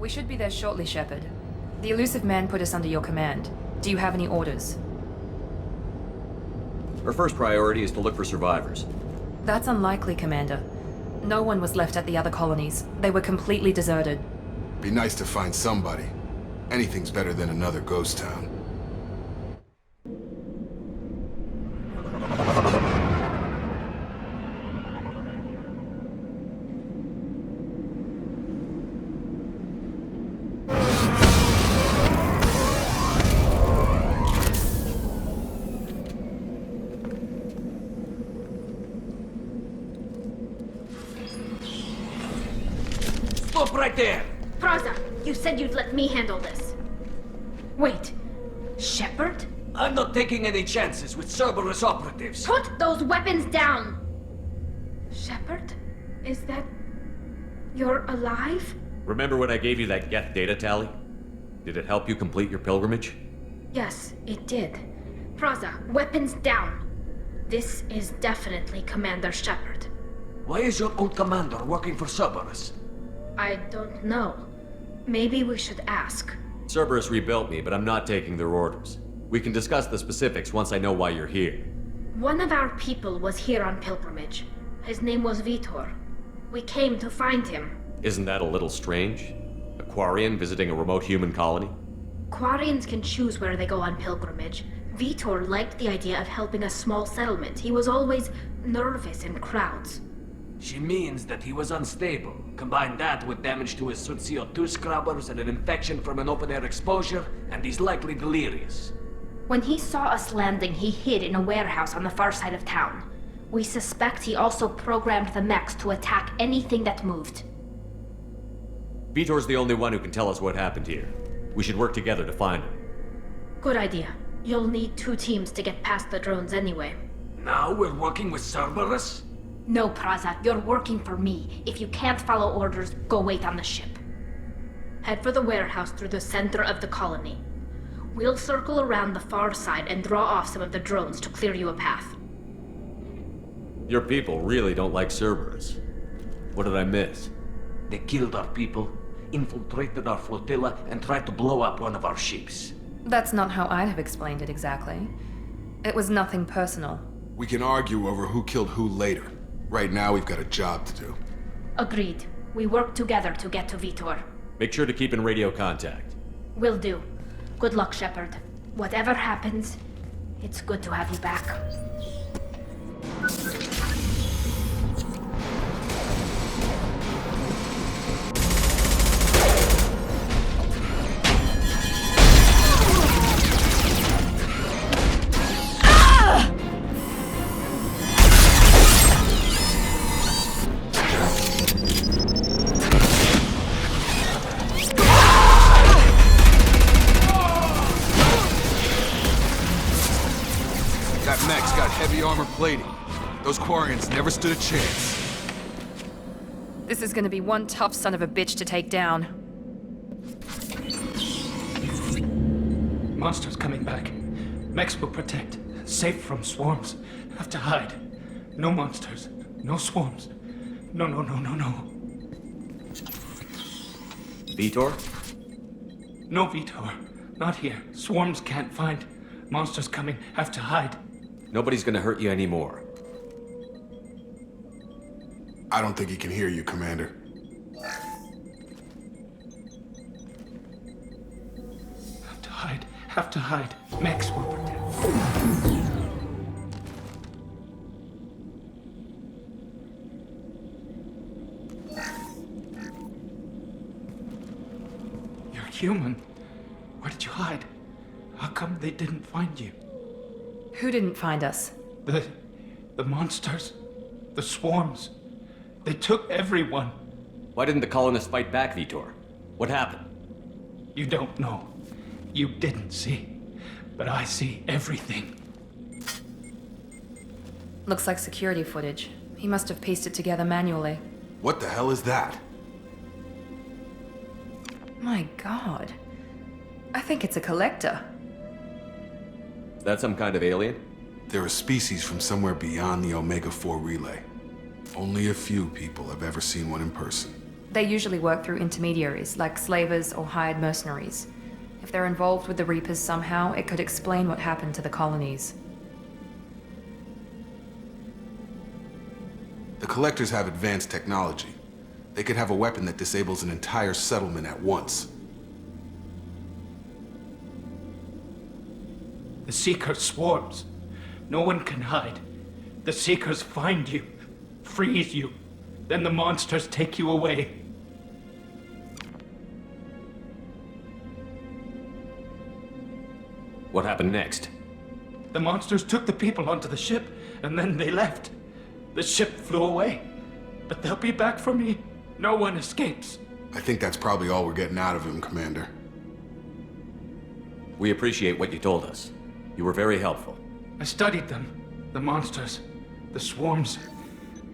We should be there shortly, Shepard. The elusive man put us under your command. Do you have any orders? Our first priority is to look for survivors. That's unlikely, Commander. No one was left at the other colonies. They were completely deserted. Be nice to find somebody. Anything's better than another ghost town. Stop right there! Praza, you said you'd let me handle this. Wait, Shepard? I'm not taking any chances with Cerberus operatives. Put those weapons down! Shepard? Is that... you're alive? Remember when I gave you that Geth data tally? Did it help you complete your pilgrimage? Yes, it did. Praza, weapons down. This is definitely Commander Shepard. Why is your old commander working for Cerberus? I don't know. Maybe we should ask. Cerberus rebuilt me, but I'm not taking their orders. We can discuss the specifics once I know why you're here. One of our people was here on pilgrimage. His name was Vitor. We came to find him. Isn't that a little strange? A Quarian visiting a remote human colony? Quarians can choose where they go on pilgrimage. Vitor liked the idea of helping a small settlement. He was always nervous in crowds. She means that he was unstable. Combine that with damage to his CO2 scrubbers and an infection from an open-air exposure, and he's likely delirious. When he saw us landing, he hid in a warehouse on the far side of town. We suspect he also programmed the mechs to attack anything that moved. Vitor's the only one who can tell us what happened here. We should work together to find him. Good idea. You'll need 2 teams to get past the drones anyway. Now we're working with Cerberus? No, Praza, you're working for me. If you can't follow orders, go wait on the ship. Head for the warehouse through the center of the colony. We'll circle around the far side and draw off some of the drones to clear you a path. Your people really don't like Cerberus. What did I miss? They killed our people, infiltrated our flotilla, and tried to blow up one of our ships. That's not how I'd have explained it exactly. It was nothing personal. We can argue over who killed who later. Right now, we've got a job to do. Agreed. We work together to get to Vitor. Make sure to keep in radio contact. Will do. Good luck, Shepard. Whatever happens, it's good to have you back. That mech's got heavy armor plating. Those Quarians never stood a chance. This is gonna be one tough son of a bitch to take down. Monsters coming back. Mechs will protect. Safe from swarms. Have to hide. No monsters. No swarms. No. Vitor? No Vitor. Not here. Swarms can't find. Monsters coming. Have to hide. Nobody's gonna hurt you anymore. I don't think he can hear you, Commander. Have to hide. Have to hide. Mechs will protect. You're human. Where did you hide? How come they didn't find you? Who didn't find us? The monsters. The swarms. They took everyone. Why didn't the colonists fight back, Vitor? What happened? You don't know. You didn't see. But I see everything. Looks like security footage. He must have pieced it together manually. What the hell is that? My God. I think it's a collector. Is that some kind of alien? They're a species from somewhere beyond the Omega-4 relay. Only a few people have ever seen one in person. They usually work through intermediaries, like slavers or hired mercenaries. If they're involved with the Reapers somehow, it could explain what happened to the colonies. The Collectors have advanced technology. They could have a weapon that disables an entire settlement at once. The Seeker swarms. No one can hide. The Seekers find you, freeze you, then the monsters take you away. What happened next? The monsters took the people onto the ship, and then they left. The ship flew away. But they'll be back for me. No one escapes. I think that's probably all we're getting out of him, Commander. We appreciate what you told us. You were very helpful. I studied them. The monsters. The swarms.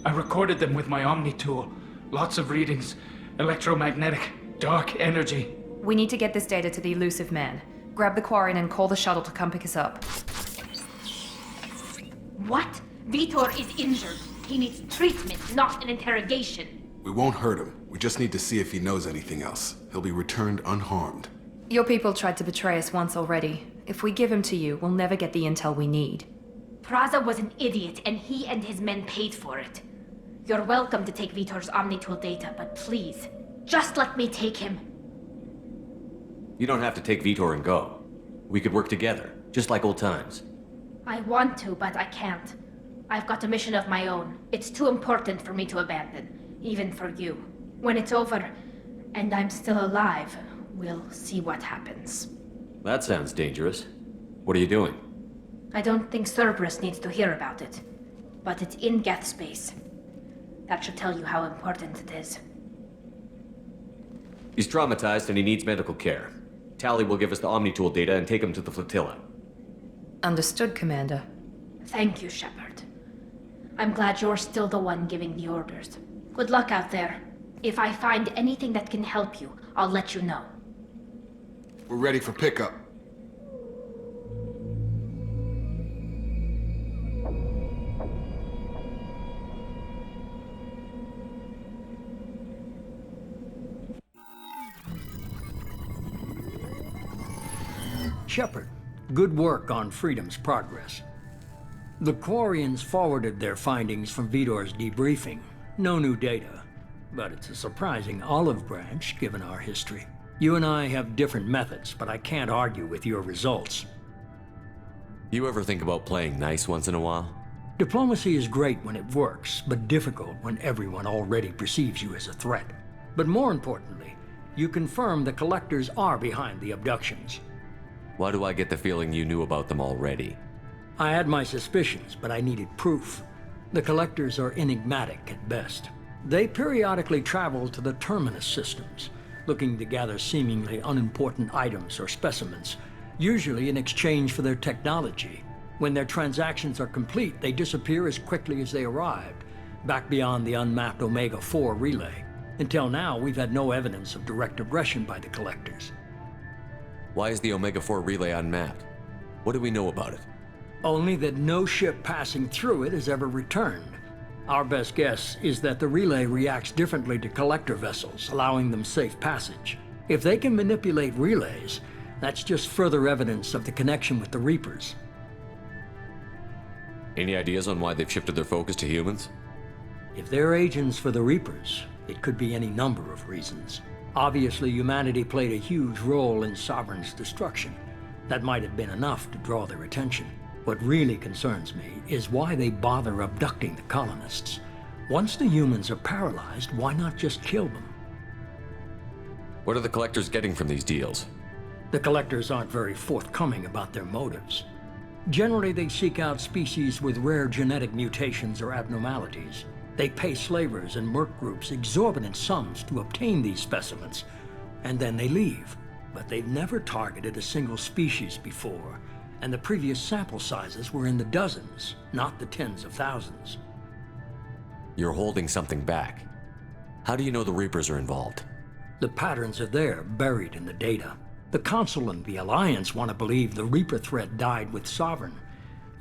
I recorded them with my Omni tool. Lots of readings. Electromagnetic. Dark energy. We need to get this data to the elusive man. Grab the Quarian and call the shuttle to come pick us up. What? Vitor is injured. He needs treatment, not an interrogation. We won't hurt him. We just need to see if he knows anything else. He'll be returned unharmed. Your people tried to betray us once already. If we give him to you, we'll never get the intel we need. Praza was an idiot, and he and his men paid for it. You're welcome to take Vitor's Omnitool data, but please, just let me take him. You don't have to take Vitor and go. We could work together, just like old times. I want to, but I can't. I've got a mission of my own. It's too important for me to abandon, even for you. When it's over, and I'm still alive, we'll see what happens. That sounds dangerous. What are you doing? I don't think Cerberus needs to hear about it, but it's in Geth space. That should tell you how important it is. He's traumatized and he needs medical care. Tally will give us the Omnitool data and take him to the flotilla. Understood, Commander. Thank you, Shepard. I'm glad you're still the one giving the orders. Good luck out there. If I find anything that can help you, I'll let you know. We're ready for pickup. Shepard, good work on Freedom's progress. The Quarians forwarded their findings from Vitor's debriefing. No new data, but it's a surprising olive branch given our history. You and I have different methods, but I can't argue with your results. You ever think about playing nice once in a while? Diplomacy is great when it works, but difficult when everyone already perceives you as a threat. But more importantly, you confirm the Collectors are behind the abductions. Why do I get the feeling you knew about them already? I had my suspicions, but I needed proof. The Collectors are enigmatic at best. They periodically travel to the Terminus systems, looking to gather seemingly unimportant items or specimens, usually in exchange for their technology. When their transactions are complete, they disappear as quickly as they arrived, back beyond the unmapped Omega-4 relay. Until now, we've had no evidence of direct aggression by the Collectors. Why is the Omega-4 relay unmapped? What do we know about it? Only that no ship passing through it has ever returned. Our best guess is that the relay reacts differently to Collector vessels, allowing them safe passage. If they can manipulate relays, that's just further evidence of the connection with the Reapers. Any ideas on why they've shifted their focus to humans? If they're agents for the Reapers, it could be any number of reasons. Obviously, humanity played a huge role in Sovereign's destruction. That might have been enough to draw their attention. What really concerns me is why they bother abducting the colonists. Once the humans are paralyzed, why not just kill them? What are the Collectors getting from these deals? The Collectors aren't very forthcoming about their motives. Generally, they seek out species with rare genetic mutations or abnormalities. They pay slavers and merc groups exorbitant sums to obtain these specimens, and then they leave. But they've never targeted a single species before, and the previous sample sizes were in the dozens, not the tens of thousands. You're holding something back. How do you know the Reapers are involved? The patterns are there, buried in the data. The Council and the Alliance want to believe the Reaper threat died with Sovereign.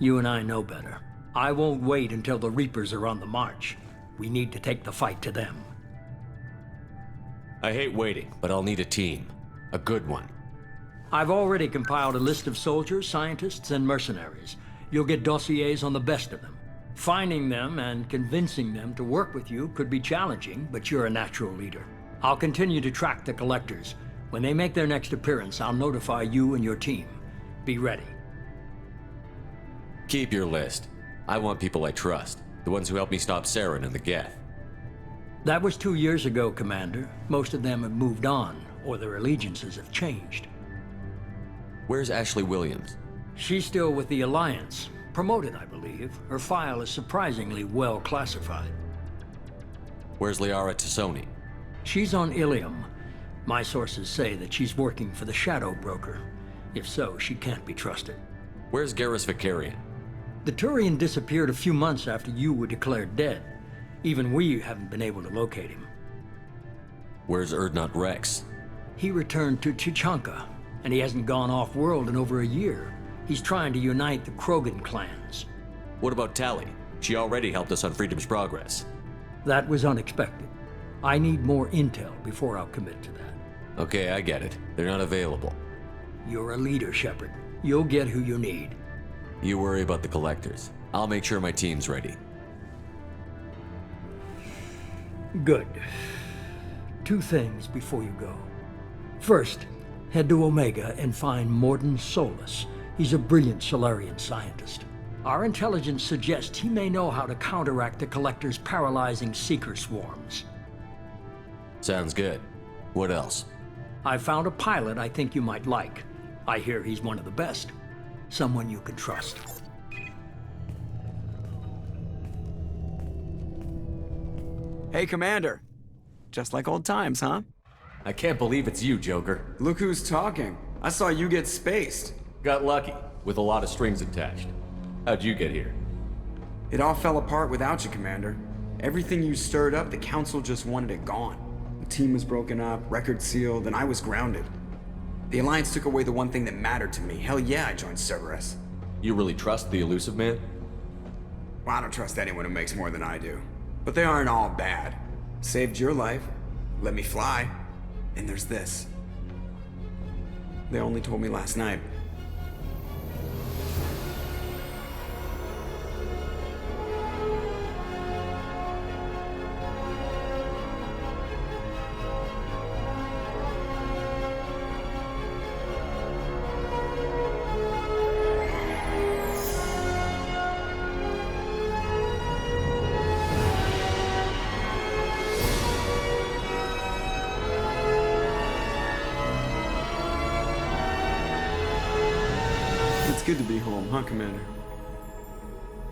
You and I know better. I won't wait until the Reapers are on the march. We need to take the fight to them. I hate waiting, but I'll need a team. A good one. I've already compiled a list of soldiers, scientists, and mercenaries. You'll get dossiers on the best of them. Finding them and convincing them to work with you could be challenging, but you're a natural leader. I'll continue to track the collectors. When they make their next appearance, I'll notify you and your team. Be ready. Keep your list. I want people I trust. The ones who helped me stop Saren and the Geth. That was 2 years ago, Commander. Most of them have moved on, or their allegiances have changed. Where's Ashley Williams? She's still with the Alliance. Promoted, I believe. Her file is surprisingly well classified. Where's Liara Tassoni? She's on Ilium. My sources say that she's working for the Shadow Broker. If so, she can't be trusted. Where's Garrus Vicarian? The Turian disappeared a few months after you were declared dead. Even we haven't been able to locate him. Where's Erdnot Rex? He returned to Chichanka, and he hasn't gone off-world in over a year. He's trying to unite the Krogan clans. What about Tali? She already helped us on Freedom's Progress. That was unexpected. I need more intel before I'll commit to that. Okay, I get it. They're not available. You're a leader, Shepard. You'll get who you need. You worry about the collectors. I'll make sure my team's ready. Good. 2 things before you go. First, head to Omega and find Mordin Solus. He's a brilliant Solarian scientist. Our intelligence suggests he may know how to counteract the Collector's paralyzing Seeker swarms. Sounds good. What else? I found a pilot I think you might like. I hear he's one of the best. Someone you can trust. Hey, Commander. Just like old times, huh? I can't believe it's you, Joker. Look who's talking. I saw you get spaced. Got lucky, with a lot of strings attached. How'd you get here? It all fell apart without you, Commander. Everything you stirred up, the Council just wanted it gone. The team was broken up, record sealed, and I was grounded. The Alliance took away the one thing that mattered to me. Hell yeah, I joined Cerberus. You really trust the Elusive Man? Well, I don't trust anyone who makes more than I do. But they aren't all bad. Saved your life, let me fly, and there's this. They only told me last night. It's good to be home, huh, Commander?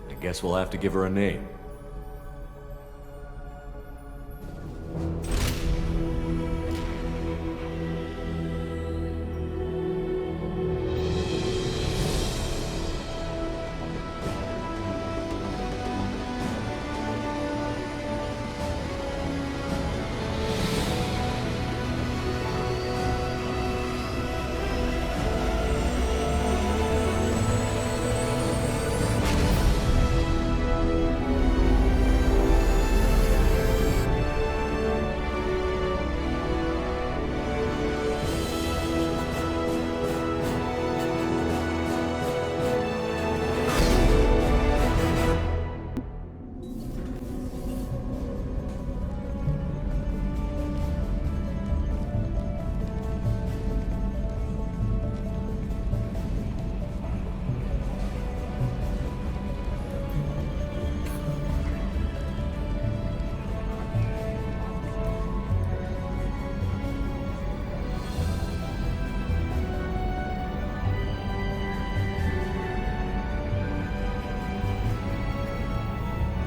I guess we'll have to give her a name.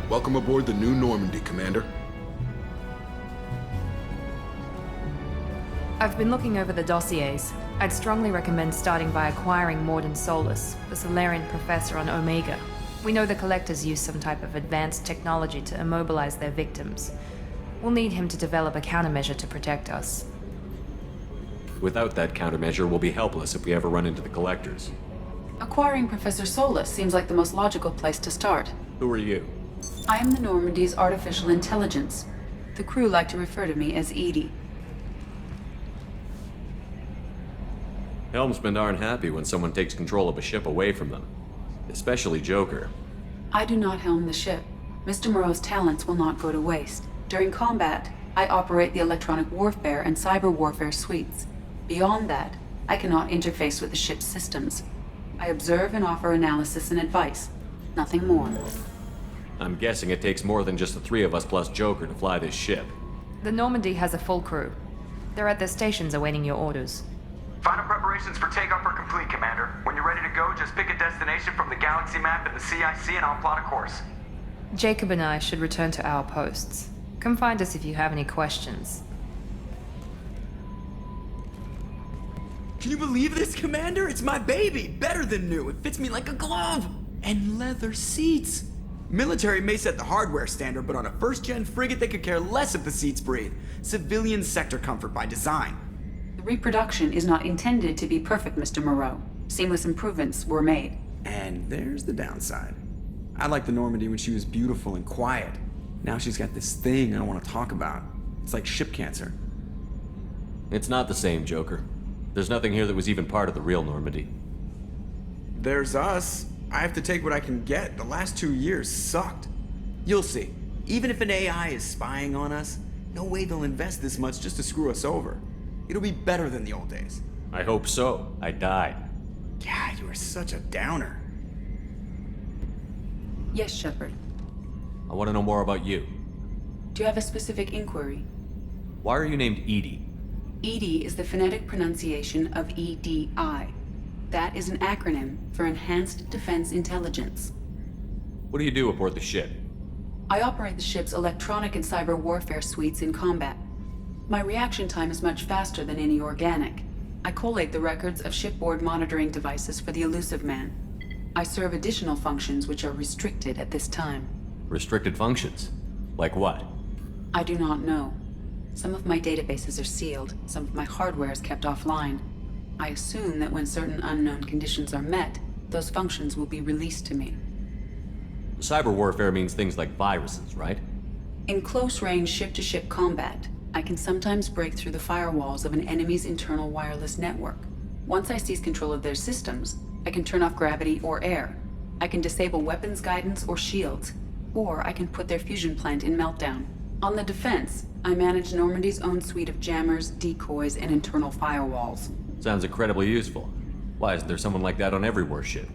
Welcome aboard the New Normandy, Commander. I've been looking over the dossiers. I'd strongly recommend starting by acquiring Mordin Solus, the Solarian professor on Omega. We know the Collectors use some type of advanced technology to immobilize their victims. We'll need him to develop a countermeasure to protect us. Without that countermeasure, we'll be helpless if we ever run into the Collectors. Acquiring Professor Solus seems like the most logical place to start. Who are you? I am the Normandy's artificial intelligence. The crew like to refer to me as Edie. Helmsmen aren't happy when someone takes control of a ship away from them. Especially Joker. I do not helm the ship. Mr. Moreau's talents will not go to waste. During combat, I operate the electronic warfare and cyber warfare suites. Beyond that, I cannot interface with the ship's systems. I observe and offer analysis and advice. Nothing more. I'm guessing it takes more than just the three of us plus Joker to fly this ship. The Normandy has a full crew. They're at their stations awaiting your orders. Final preparations for takeoff are complete, Commander. When you're ready to go, just pick a destination from the galaxy map in the CIC and I'll plot a course. Jacob and I should return to our posts. Come find us if you have any questions. Can you believe this, Commander? It's my baby! Better than new. It fits me like a glove! And leather seats! Military may set the hardware standard, but on a first-gen frigate they could care less if the seats breathe. Civilian sector comfort by design. The reproduction is not intended to be perfect, Mr. Moreau. Seamless improvements were made. And there's the downside. I liked the Normandy when she was beautiful and quiet. Now she's got this thing I don't want to talk about. It's like ship cancer. It's not the same, Joker. There's nothing here that was even part of the real Normandy. There's us. I have to take what I can get. The last 2 years sucked. You'll see. Even if an AI is spying on us, no way they'll invest this much just to screw us over. It'll be better than the old days. I hope so. I died. Yeah, you are such a downer. Yes, Shepard. I want to know more about you. Do you have a specific inquiry? Why are you named Edie? EDI is the phonetic pronunciation of EDI. That is an acronym for Enhanced Defense Intelligence. What do you do aboard the ship? I operate the ship's electronic and cyber warfare suites in combat. My reaction time is much faster than any organic. I collate the records of shipboard monitoring devices for the Elusive Man. I serve additional functions which are restricted at this time. Restricted functions? Like what? I do not know. Some of my databases are sealed, some of my hardware is kept offline. I assume that when certain unknown conditions are met, those functions will be released to me. Cyber warfare means things like viruses, right? In close-range ship-to-ship combat, I can sometimes break through the firewalls of an enemy's internal wireless network. Once I seize control of their systems, I can turn off gravity or air. I can disable weapons guidance or shields, or I can put their fusion plant in meltdown. On the defense, I manage Normandy's own suite of jammers, decoys, and internal firewalls. Sounds incredibly useful. Why isn't there someone like that on every warship?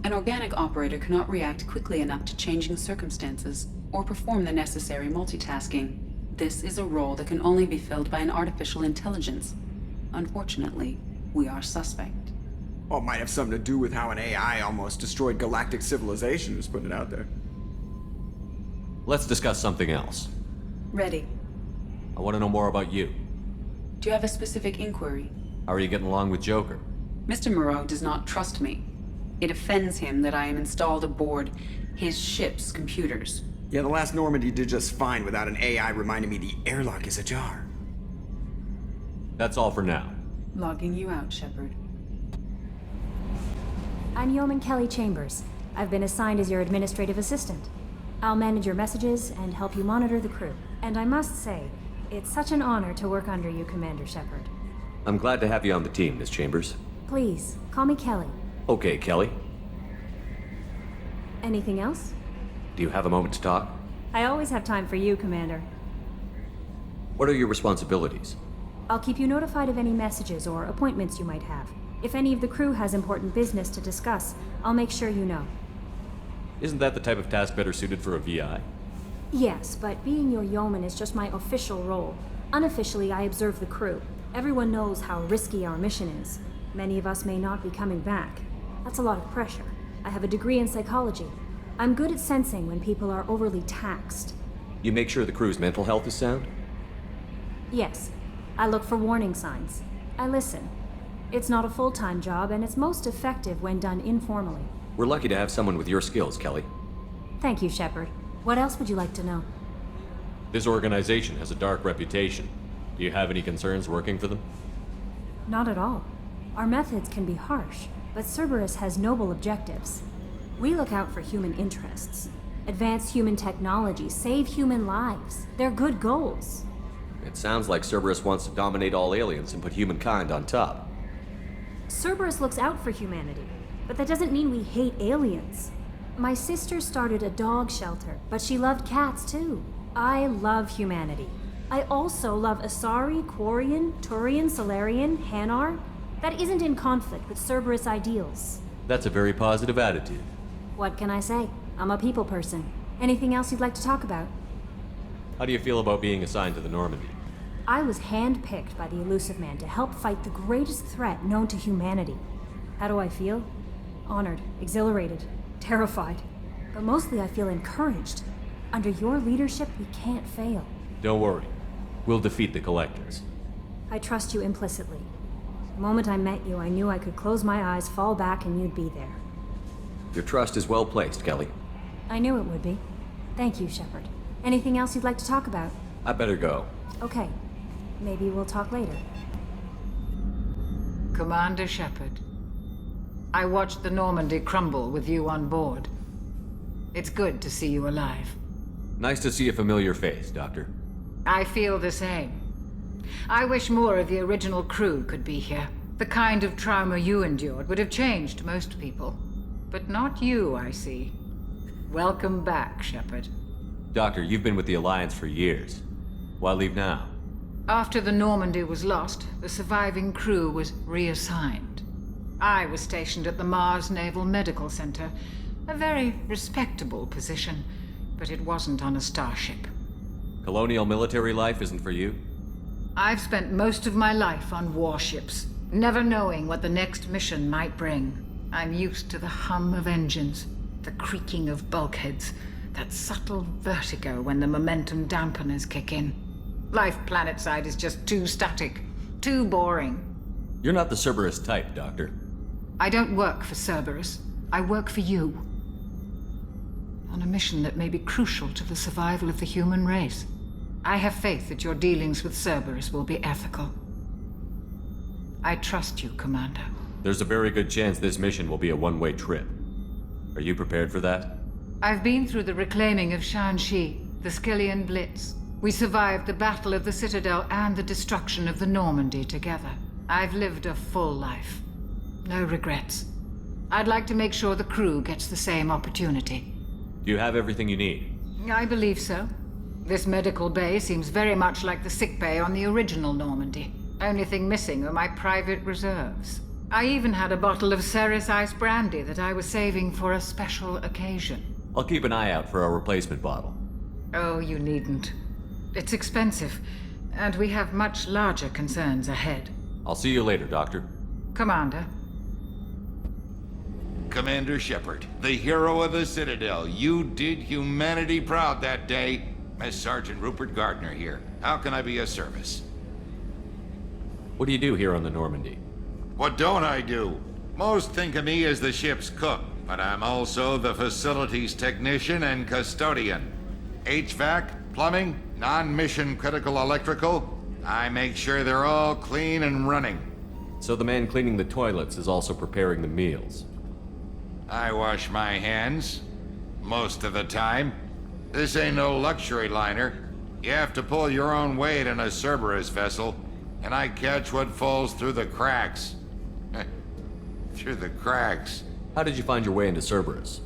An organic operator cannot react quickly enough to changing circumstances or perform the necessary multitasking. This is a role that can only be filled by an artificial intelligence. Unfortunately, we are suspect. Well, it might have something to do with how an AI almost destroyed galactic civilization, just putting it out there. Let's discuss something else. Ready. I want to know more about you. Do you have a specific inquiry? How are you getting along with Joker? Mr. Moreau does not trust me. It offends him that I am installed aboard his ship's computers. Yeah, the last Normandy did just fine without an AI reminding me the airlock is ajar. That's all for now. Logging you out, Shepard. I'm Yeoman Kelly Chambers. I've been assigned as your administrative assistant. I'll manage your messages and help you monitor the crew. And I must say, it's such an honor to work under you, Commander Shepard. I'm glad to have you on the team, Miss Chambers. Please, call me Kelly. Okay, Kelly. Anything else? Do you have a moment to talk? I always have time for you, Commander. What are your responsibilities? I'll keep you notified of any messages or appointments you might have. If any of the crew has important business to discuss, I'll make sure you know. Isn't that the type of task better suited for a VI? Yes, but being your yeoman is just my official role. Unofficially, I observe the crew. Everyone knows how risky our mission is. Many of us may not be coming back. That's a lot of pressure. I have a degree in psychology. I'm good at sensing when people are overly taxed. You make sure the crew's mental health is sound? Yes. I look for warning signs. I listen. It's not a full-time job, and it's most effective when done informally. We're lucky to have someone with your skills, Kelly. Thank you, Shepard. What else would you like to know? This organization has a dark reputation. Do you have any concerns working for them? Not at all. Our methods can be harsh, but Cerberus has noble objectives. We look out for human interests. Advance human technology, save human lives. They're good goals. It sounds like Cerberus wants to dominate all aliens and put humankind on top. Cerberus looks out for humanity, but that doesn't mean we hate aliens. My sister started a dog shelter, but she loved cats too. I love humanity. I also love Asari, Quarian, Turian, Solarian, Hanar. That isn't in conflict with Cerberus ideals. That's a very positive attitude. What can I say? I'm a people person. Anything else you'd like to talk about? How do you feel about being assigned to the Normandy? I was handpicked by the Elusive Man to help fight the greatest threat known to humanity. How do I feel? Honored, exhilarated, terrified. But mostly I feel encouraged. Under your leadership, we can't fail. Don't worry. We'll defeat the Collectors. I trust you implicitly. The moment I met you, I knew I could close my eyes, fall back, and you'd be there. Your trust is well placed, Kelly. I knew it would be. Thank you, Shepard. Anything else you'd like to talk about? I better go. Okay. Maybe we'll talk later. Commander Shepard, I watched the Normandy crumble with you on board. It's good to see you alive. Nice to see a familiar face, Doctor. I feel the same. I wish more of the original crew could be here. The kind of trauma you endured would have changed most people. But not you, I see. Welcome back, Shepard. Doctor, you've been with the Alliance for years. Why leave now? After the Normandy was lost, the surviving crew was reassigned. I was stationed at the Mars Naval Medical Center, a very respectable position, but it wasn't on a starship. Colonial military life isn't for you? I've spent most of my life on warships, never knowing what the next mission might bring. I'm used to the hum of engines, the creaking of bulkheads, that subtle vertigo when the momentum dampeners kick in. Life planetside is just too static, too boring. You're not the Cerberus type, Doctor. I don't work for Cerberus. I work for you. On a mission that may be crucial to the survival of the human race. I have faith that your dealings with Cerberus will be ethical. I trust you, Commander. There's a very good chance this mission will be a one-way trip. Are you prepared for that? I've been through the reclaiming of Shanxi, the Skillian Blitz. We survived the Battle of the Citadel and the destruction of the Normandy together. I've lived a full life. No regrets. I'd like to make sure the crew gets the same opportunity. Do you have everything you need? I believe so. This medical bay seems very much like the sick bay on the original Normandy. Only thing missing are my private reserves. I even had a bottle of Ceres Ice Brandy that I was saving for a special occasion. I'll keep an eye out for a replacement bottle. Oh, you needn't. It's expensive, and we have much larger concerns ahead. I'll see you later, Doctor. Commander. Commander Shepard, the hero of the Citadel. You did humanity proud that day. As Sergeant Rupert Gardner here. How can I be of service? What do you do here on the Normandy? What don't I do? Most think of me as the ship's cook, but I'm also the facilities technician and custodian. HVAC, plumbing, non-mission critical electrical. I make sure they're all clean and running. So the man cleaning the toilets is also preparing the meals. I wash my hands. Most of the time. This ain't no luxury liner. You have to pull your own weight in a Cerberus vessel, and I catch what falls through the cracks. Through the cracks. How did you find your way into Cerberus?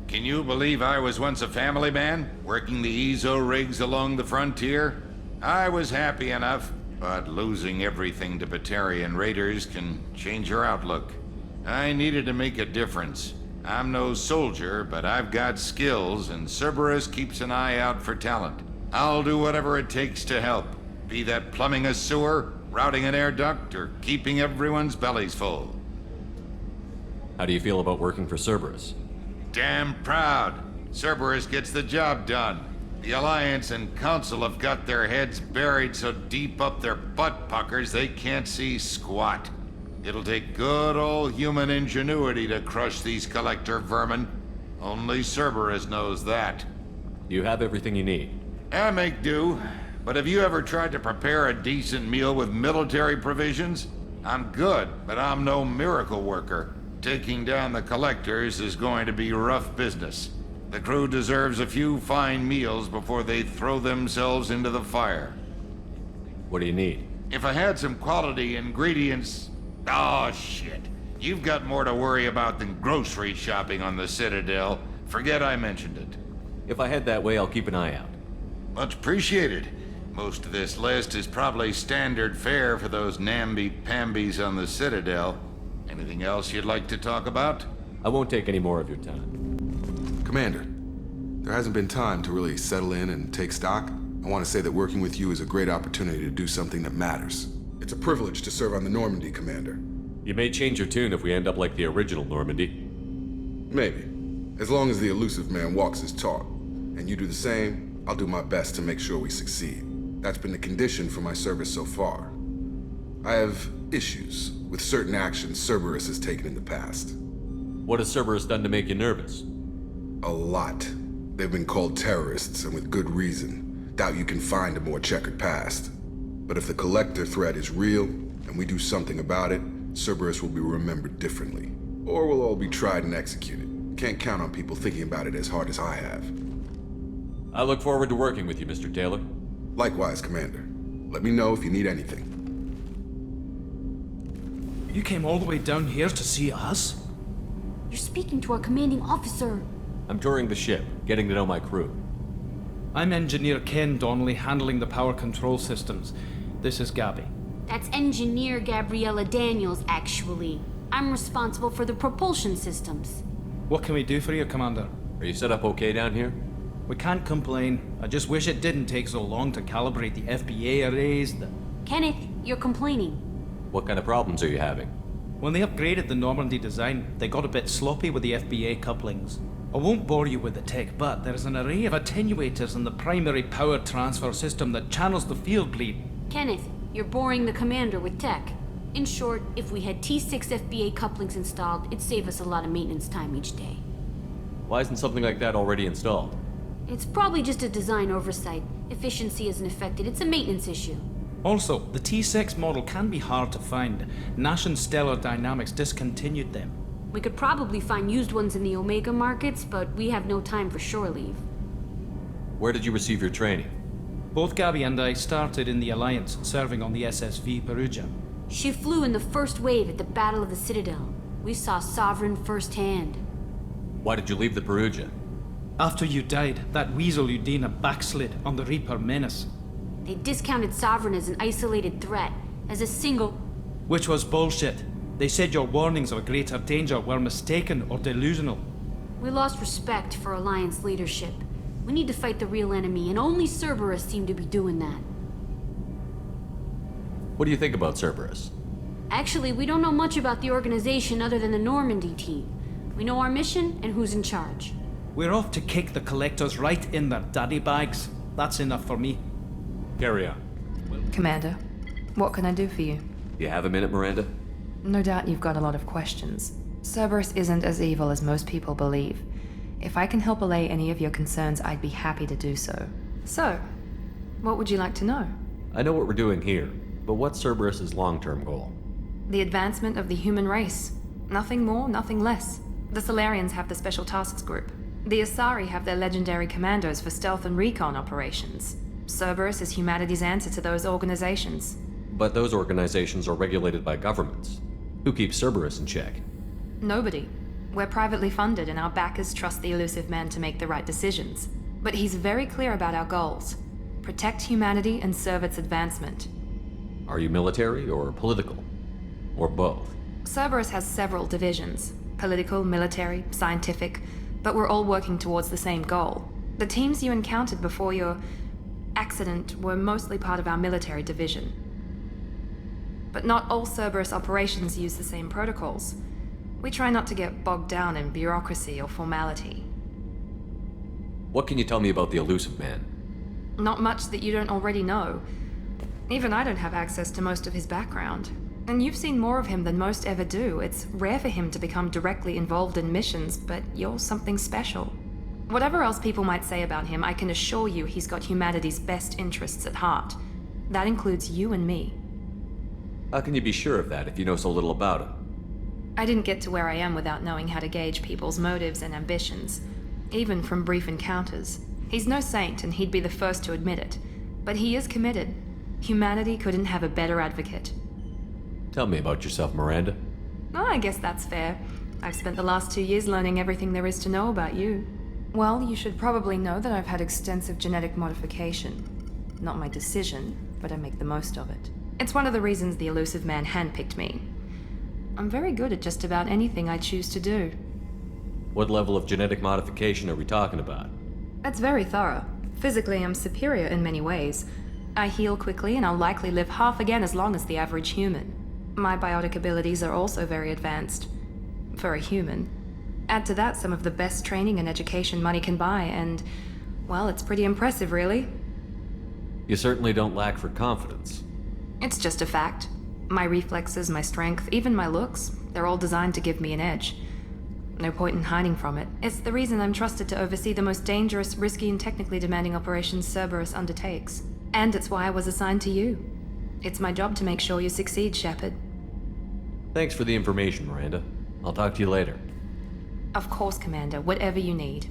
Can you believe I was once a family man, working the EZO rigs along the frontier? I was happy enough, but losing everything to Batarian raiders can change your outlook. I needed to make a difference. I'm no soldier, but I've got skills, and Cerberus keeps an eye out for talent. I'll do whatever it takes to help. Be that plumbing a sewer, routing an air duct, or keeping everyone's bellies full. How do you feel about working for Cerberus? Damn proud. Cerberus gets the job done. The Alliance and Council have got their heads buried so deep up their butt puckers they can't see squat. It'll take good old human ingenuity to crush these collector vermin. Only Cerberus knows that. You have everything you need. I make do. But have you ever tried to prepare a decent meal with military provisions? I'm good, but I'm no miracle worker. Taking down the collectors is going to be rough business. The crew deserves a few fine meals before they throw themselves into the fire. What do you need? If I had some quality ingredients... Oh, shit. You've got more to worry about than grocery shopping on the Citadel. Forget I mentioned it. If I head that way, I'll keep an eye out. Much appreciated. Most of this list is probably standard fare for those namby-pambies on the Citadel. Anything else you'd like to talk about? I won't take any more of your time. Commander, there hasn't been time to really settle in and take stock. I want to say that working with you is a great opportunity to do something that matters. It's a privilege to serve on the Normandy, Commander. You may change your tune if we end up like the original Normandy. Maybe. As long as the elusive man walks his talk, and you do the same, I'll do my best to make sure we succeed. That's been the condition for my service so far. I have issues with certain actions Cerberus has taken in the past. What has Cerberus done to make you nervous? A lot. They've been called terrorists, and with good reason. Doubt you can find a more checkered past. But if the Collector threat is real, and we do something about it, Cerberus will be remembered differently. Or we'll all be tried and executed. Can't count on people thinking about it as hard as I have. I look forward to working with you, Mr. Taylor. Likewise, Commander. Let me know if you need anything. You came all the way down here to see us? You're speaking to our commanding officer. I'm touring the ship, getting to know my crew. I'm Engineer Ken Donnelly, handling the power control systems. This is Gabby. That's Engineer Gabriella Daniels, actually. I'm responsible for the propulsion systems. What can we do for you, Commander? Are you set up okay down here? We can't complain. I just wish it didn't take so long to calibrate the FBA arrays. Kenneth, you're complaining. What kind of problems are you having? When they upgraded the Normandy design, they got a bit sloppy with the FBA couplings. I won't bore you with the tech, but there's an array of attenuators in the primary power transfer system that channels the field bleed. Kenneth, you're boring the commander with tech. In short, if we had T6 FBA couplings installed, it'd save us a lot of maintenance time each day. Why isn't something like that already installed? It's probably just a design oversight. Efficiency isn't affected, it's a maintenance issue. Also, the T6 model can be hard to find. Nash and Stellar Dynamics discontinued them. We could probably find used ones in the Omega markets, but we have no time for shore leave. Where did you receive your training? Both Gabby and I started in the Alliance, serving on the SSV Perugia. She flew in the first wave at the Battle of the Citadel. We saw Sovereign firsthand. Why did you leave the Perugia? After you died, that weasel Udina backslid on the Reaper menace. They discounted Sovereign as an isolated threat, as a single... Which was bullshit. They said your warnings of a greater danger were mistaken or delusional. We lost respect for Alliance leadership. We need to fight the real enemy, and only Cerberus seemed to be doing that. What do you think about Cerberus? Actually, we don't know much about the organization other than the Normandy team. We know our mission and who's in charge. We're off to kick the Collectors right in their daddy bags. That's enough for me. Carry on. Commander, what can I do for you? You have a minute, Miranda? No doubt you've got a lot of questions. Cerberus isn't as evil as most people believe. If I can help allay any of your concerns, I'd be happy to do so. So, what would you like to know? I know what we're doing here, but what's Cerberus's long-term goal? The advancement of the human race. Nothing more, nothing less. The Solarians have the Special Tasks Group. The Asari have their legendary commandos for stealth and recon operations. Cerberus is humanity's answer to those organizations. But those organizations are regulated by governments. Who keeps Cerberus in check? Nobody. We're privately funded and our backers trust the elusive man to make the right decisions. But he's very clear about our goals. Protect humanity and serve its advancement. Are you military or political? Or both? Cerberus has several divisions. Political, military, scientific, but we're all working towards the same goal. The teams you encountered before your accident were mostly part of our military division. But not all Cerberus operations use the same protocols. We try not to get bogged down in bureaucracy or formality. What can you tell me about the elusive man? Not much that you don't already know. Even I don't have access to most of his background. And you've seen more of him than most ever do. It's rare for him to become directly involved in missions, but you're something special. Whatever else people might say about him, I can assure you he's got humanity's best interests at heart. That includes you and me. How can you be sure of that if you know so little about him? I didn't get to where I am without knowing how to gauge people's motives and ambitions, even from brief encounters. He's no saint, and he'd be the first to admit it. But he is committed. Humanity couldn't have a better advocate. Tell me about yourself, Miranda. Oh, I guess that's fair. I've spent the last 2 years learning everything there is to know about you. Well, you should probably know that I've had extensive genetic modification. Not my decision, but I make the most of it. It's one of the reasons the elusive man handpicked me. I'm very good at just about anything I choose to do. What level of genetic modification are we talking about? That's very thorough. Physically, I'm superior in many ways. I heal quickly, and I'll likely live half again as long as the average human. My biotic abilities are also very advanced. For a human. Add to that some of the best training and education money can buy, and, well, it's pretty impressive, really. You certainly don't lack for confidence. It's just a fact. My reflexes, my strength, even my looks, they're all designed to give me an edge. No point in hiding from it. It's the reason I'm trusted to oversee the most dangerous, risky, and technically demanding operations Cerberus undertakes. And it's why I was assigned to you. It's my job to make sure you succeed, Shepard. Thanks for the information, Miranda. I'll talk to you later. Of course, Commander. Whatever you need.